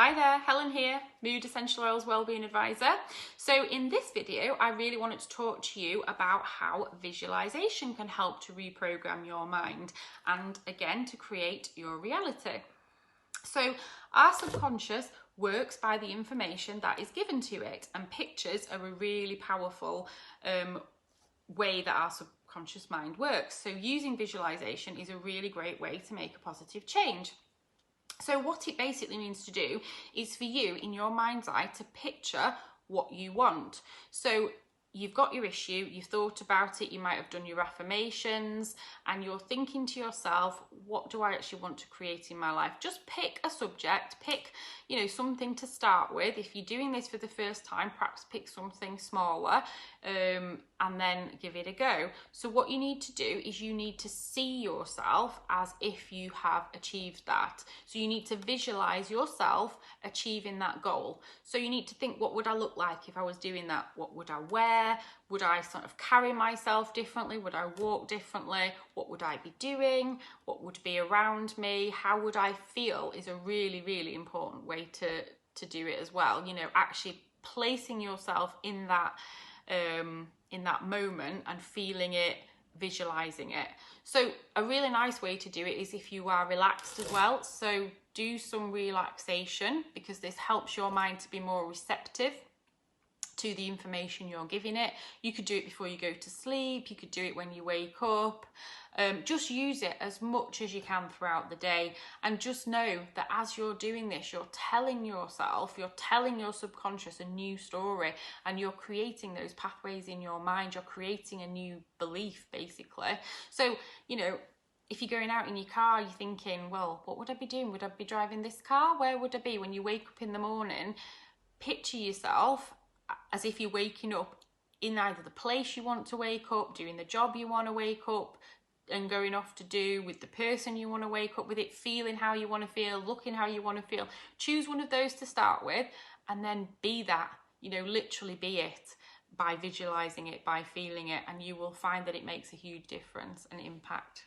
Hi there, Helen here, Mood Essential Oils Wellbeing Advisor. So in this video, I really wanted to talk to you about how visualization can help to reprogram your mind and again to create your reality. So our subconscious works by the information that is given to it, and pictures are a really powerful way that our subconscious mind works. So using visualization is a really great way to make a positive change. So what it basically means to do is for you in your mind's eye to picture what you want. So you've got your issue, you've thought about it, you might have done your affirmations, and you're thinking to yourself, what do I actually want to create in my life? Just pick a subject, pick, something to start with. If you're doing this for the first time, perhaps pick something smaller and then give it a go. So what you need to do is you need to see yourself as if you have achieved that. So you need to visualize yourself achieving that goal. So you need to think, what would I look like if I was doing that? What would I wear? Would I sort of carry myself differently? Would I walk differently? What would I be doing? What would be around me? How would I feel is a really, really important way to do it as well. Actually placing yourself in that moment and feeling it, visualizing it. So a really nice way to do it is if you are relaxed as well. So do some relaxation, because this helps your mind to be more receptive to the information you're giving it. You could do it before you go to sleep, you could do it when you wake up. Just use it as much as you can throughout the day, and just know that as you're doing this, you're telling your subconscious a new story, and you're creating those pathways in your mind. You're creating a new belief basically. So if you're going out in your car, you're thinking, well, what would I be doing? Would I be driving this car? Where would I be? When you wake up in the morning, picture yourself as if you're waking up in either the place you want to wake up, doing the job you want to wake up and going off to do, with the person you want to wake up with it, feeling how you want to feel, looking how you want to feel. Choose one of those to start with, and then be that, literally be it by visualizing it, by feeling it, and you will find that it makes a huge difference and impact.